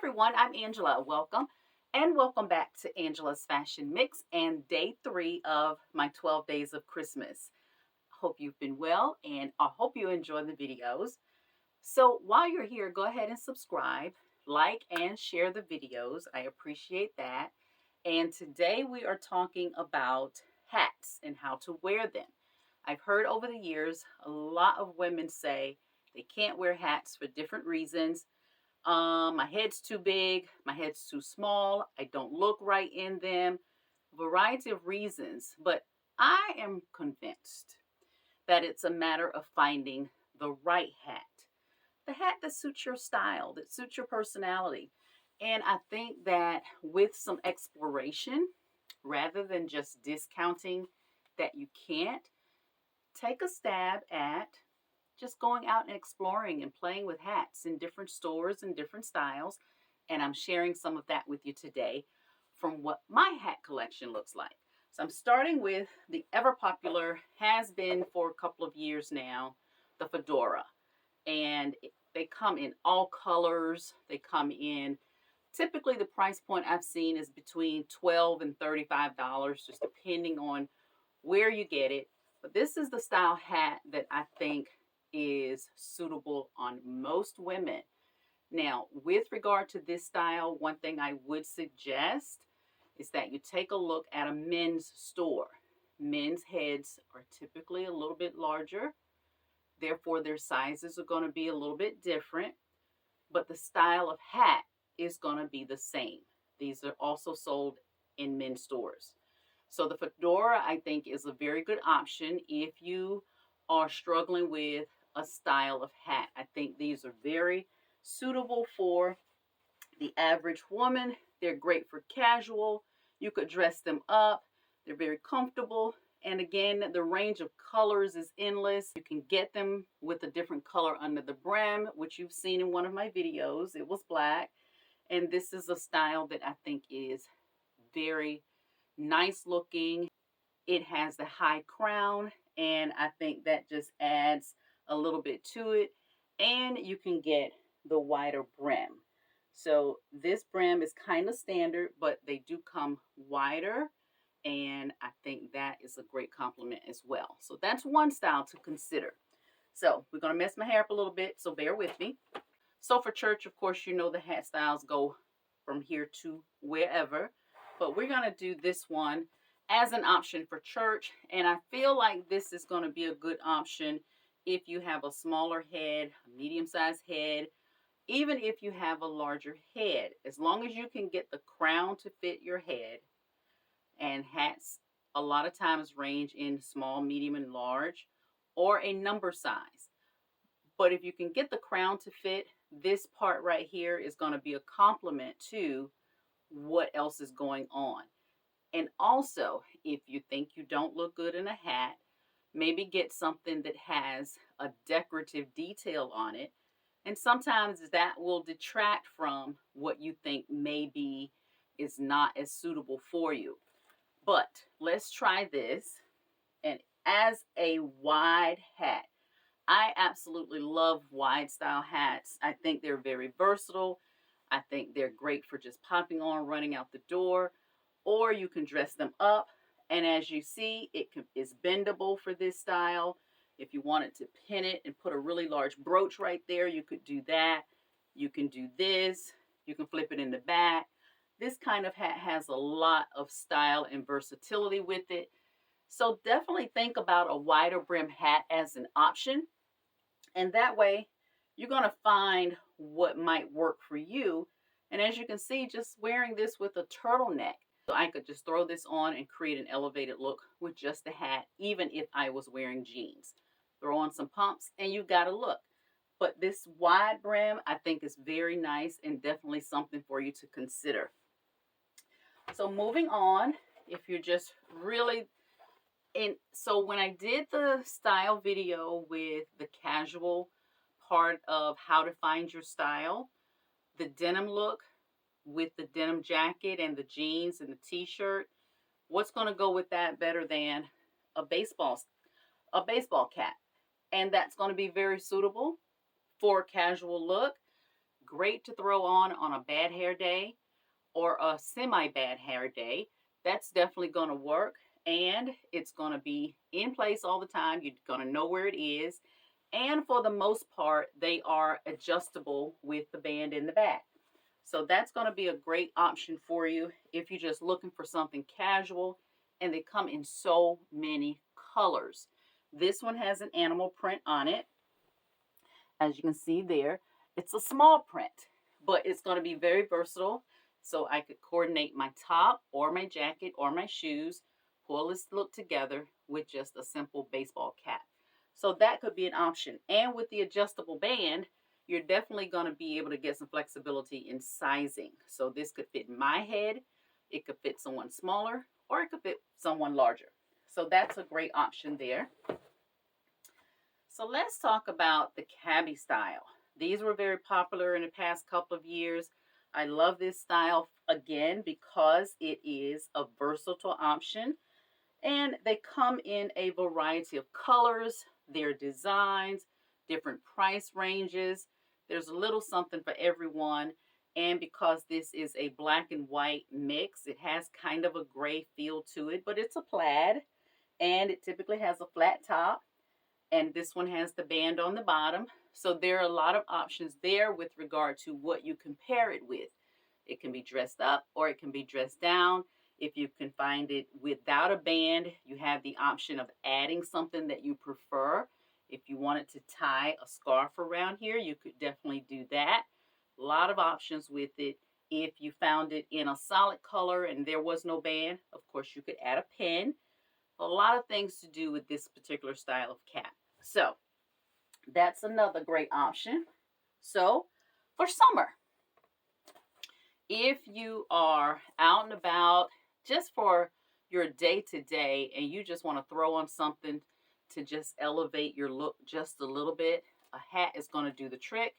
everyone, I'm Angela. Welcome and welcome back to Angela's Fashion Mix and day 3 of my 12 days of Christmas. Hope you've been well and I hope you enjoy the videos. So while you're here, go ahead and subscribe, like, and share the videos. I appreciate that. And today we are talking about hats and how to wear them. I've heard over the years a lot of women say they can't wear hats for different reasons. My head's too big, my head's too small, I don't look right in them, variety of reasons. But I am convinced that it's a matter of finding the right hat, the hat that suits your style, that suits your personality. And I think that with some exploration, rather than just discounting that you can't, take a stab at just going out and exploring and playing with hats in different stores and different styles. And I'm sharing some of that with you today from what my hat collection looks like. So I'm starting with the ever popular, has been for a couple of years now, the fedora. And they come in all colors. They come in, typically the price point I've seen is between $12 and $35, just depending on where you get it. But this is the style hat that I think is suitable on most women. Now, with regard to this style, one thing I would suggest is that you take a look at a men's store. Men's heads are typically a little bit larger, therefore their sizes are going to be a little bit different, but the style of hat is going to be the same. These are also sold in men's stores. So the fedora, I think, is a very good option if you are struggling with a style of hat. I think these are very suitable for the average woman. They're great for casual. You could dress them up. They're very comfortable. And again, the range of colors is endless. You can get them with a different color under the brim, which you've seen in one of my videos. It was black. And this is a style that I think is very nice looking. It has the high crown, and I think that just adds a little bit to it. And you can get the wider brim. So this brim is kind of standard, but they do come wider, and I think that is a great compliment as well. So that's one style to consider. So we're going to mess my hair up a little bit, so bear with me. So for church, of course, you know the hat styles go from here to wherever, but we're going to do this one as an option for church. And I feel like this is going to be a good option if you have a smaller head, a medium-sized head, even if you have a larger head. As long as you can get the crown to fit your head, and hats a lot of times range in small, medium, and large, or a number size. But if you can get the crown to fit, this part right here is going to be a complement to what else is going on. And also, if you think you don't look good in a hat, maybe get something that has a decorative detail on it. And sometimes that will detract from what you think maybe is not as suitable for you. But let's try this. And as a wide hat, I absolutely love wide style hats. I think they're very versatile. I think they're great for just popping on, running out the door, or you can dress them up. And as you see, is bendable for this style. If you wanted to pin it and put a really large brooch right there, you could do that. You can do this. You can flip it in the back. This kind of hat has a lot of style and versatility with it. So definitely think about a wider brim hat as an option. And that way, you're going to find what might work for you. And as you can see, just wearing this with a turtleneck, so I could just throw this on and create an elevated look with just the hat, even if I was wearing jeans. Throw on some pumps and you got a look. But this wide brim, I think, is very nice and definitely something for you to consider. So moving on, if you're just really... And so when I did the style video with the casual part of how to find your style, the denim look with the denim jacket and the jeans and the t-shirt, what's going to go with that better than a baseball cap? And that's going to be very suitable for a casual look. great to throw on a bad hair day or a semi-bad hair day. That's definitely going to work, and it's going to be in place all the time. You're going to know where it is. And for the most part, they are adjustable with the band in the back. So that's going to be a great option for you if you're just looking for something casual, and they come in so many colors. This one has an animal print on it. As you can see there, it's a small print, but it's going to be very versatile. So I could coordinate my top or my jacket or my shoes, pull this look together with just a simple baseball cap. So that could be an option. And with the adjustable band, you're definitely going to be able to get some flexibility in sizing. So this could fit my head, it could fit someone smaller, or it could fit someone larger. So that's a great option there. So let's talk about the cabbie style. These were very popular in the past couple of years. I love this style again because it is a versatile option, and they come in a variety of colors, their designs, different price ranges. There's a little something for everyone. And because this is a black and white mix, it has kind of a gray feel to it, but it's a plaid, and it typically has a flat top. And this one has the band on the bottom. So there are a lot of options there with regard to what you can pair it with. It can be dressed up or it can be dressed down. If you can find it without a band, you have the option of adding something that you prefer. If you wanted to tie a scarf around here, you could definitely do that. A lot of options with it. If you found it in a solid color and there was no band, of course you could add a pin. A lot of things to do with this particular style of cap. So that's another great option. So for summer, if you are out and about just for your day to day and you just want to throw on something to just elevate your look just a little bit, a hat is going to do the trick.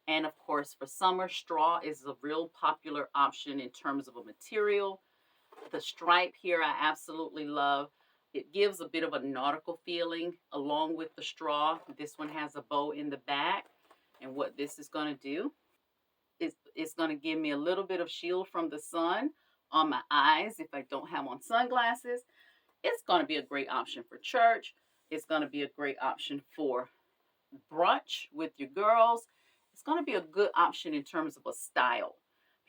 And of course, for summer, straw is a real popular option in terms of a material. The stripe here I absolutely love. It gives a bit of a nautical feeling along with the straw. This one has a bow in the back. And what this is going to do is it's going to give me a little bit of shield from the sun on my eyes if I don't have on sunglasses. It's going to be a great option for church. It's going to be a great option for brunch with your girls. It's going to be a good option in terms of a style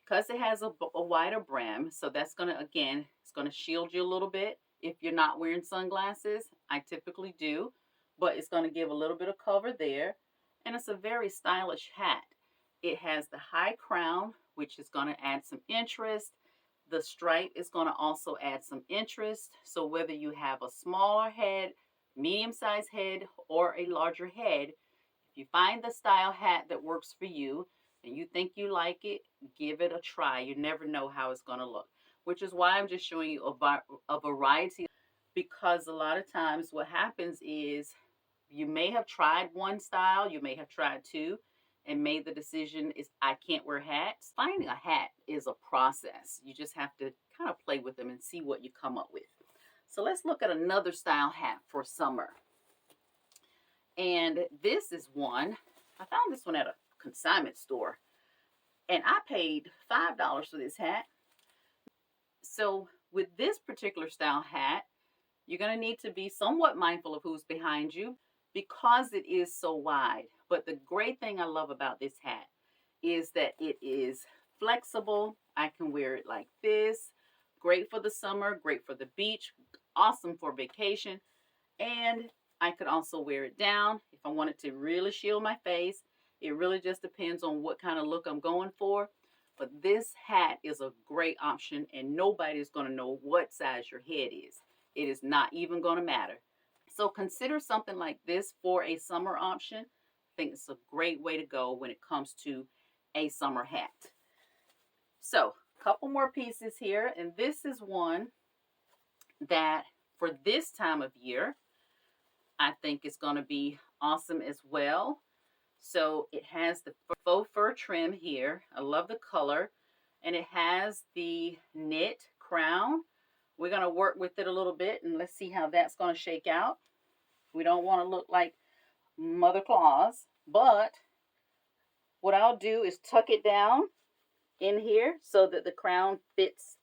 because it has a wider brim. So that's going to, again, it's going to shield you a little bit. If you're not wearing sunglasses, I typically do, but it's going to give a little bit of cover there. And it's a very stylish hat. It has the high crown, which is going to add some interest. The stripe is going to also add some interest. So whether you have a smaller head, medium-sized head, or a larger head, if you find the style hat that works for you and you think you like it, give it a try. You never know how it's going to look, which is why I'm just showing you a variety, because a lot of times what happens is you may have tried one style, you may have tried two, and made the decision is I can't wear hats. Finding a hat is a process. You just have to kind of play with them and see what you come up with. So let's look at another style hat for summer. And this is one, I found this one at a consignment store, and I paid $5 for this hat. So with this particular style hat, you're going to need to be somewhat mindful of who's behind you because it is so wide. But the great thing I love about this hat is that it is flexible. I can wear it like this. Great for the summer, great for the beach, awesome for vacation. And I could also wear it down if I wanted to really shield my face. It really just depends on what kind of look I'm going for. But this hat is a great option, and nobody's going to know what size your head is. It is not even going to matter. So consider something like this for a summer option. I think it's a great way to go when it comes to a summer hat. So a couple more pieces here, and this is one that for this time of year, I think is going to be awesome as well. So it has the faux fur trim here. I love the color. And it has the knit crown. We're going to work with it a little bit, and let's see how that's going to shake out. We don't want to look like Mother Claus, but what I'll do is tuck it down in here so that the crown fits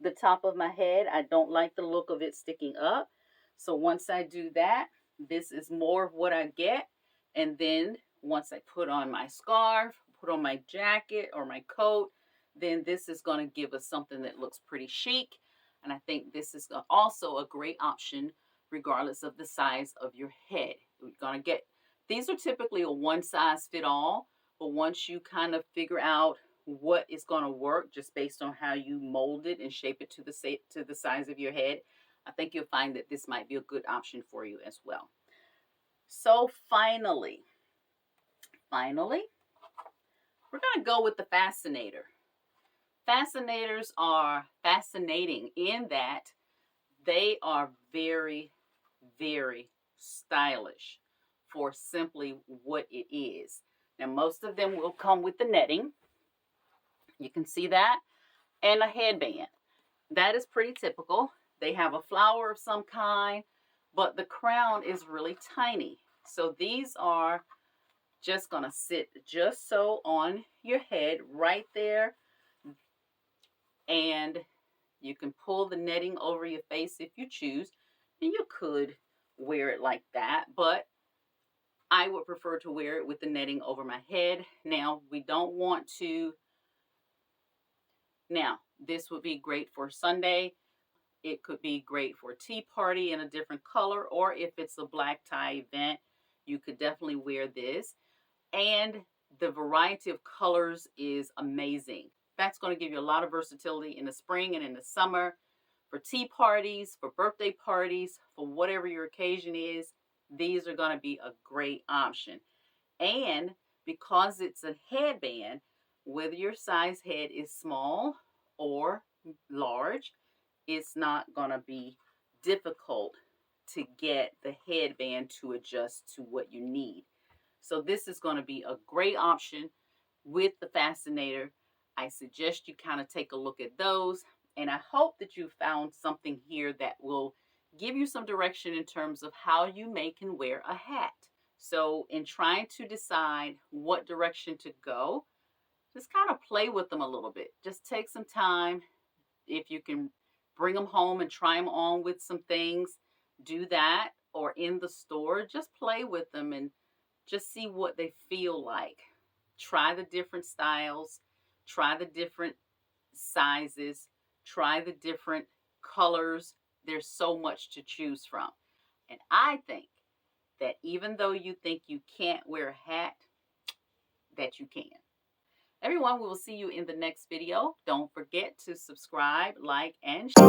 the top of my head. I don't like the look of it sticking up. So once I do that, this is more of what I get. And then once I put on my scarf, put on my jacket or my coat, then this is going to give us something that looks pretty chic. And I think this is also a great option regardless of the size of your head. We're going to get, these are typically a one size fit all, but once you kind of figure out what is going to work just based on how you mold it and shape it to the size of your head, I think you'll find that this might be a good option for you as well. So finally, we're going to go with the fascinator. Fascinators are fascinating in that they are very, very stylish for simply what it is. Now, most of them will come with the netting. You can see that. And a headband. That is pretty typical. They have a flower of some kind, but the crown is really tiny. So these are just going to sit just so on your head right there. And you can pull the netting over your face if you choose. And you could wear it like that, but I would prefer to wear it with the netting over my head. Now, we don't want to. Now, this would be great for Sunday. It could be great for a tea party in a different color, or if it's a black tie event, you could definitely wear this. And the variety of colors is amazing. That's going to give you a lot of versatility in the spring and in the summer, for tea parties, for birthday parties, for whatever your occasion is. These are going to be a great option. And because it's a headband, whether your size head is small or large, it's not going to be difficult to get the headband to adjust to what you need. So this is going to be a great option with the fascinator. I suggest you kind of take a look at those. And I hope that you found something here that will give you some direction in terms of how you make and wear a hat. So in trying to decide what direction to go, just kind of play with them a little bit. Just take some time. If you can bring them home and try them on with some things, do that. Or in the store, just play with them and just see what they feel like. Try the different styles, try the different sizes, try the different colors. There's so much to choose from. And I think that even though you think you can't wear a hat, that you can. Everyone, we will see you in the next video. Don't forget to subscribe, like, and share.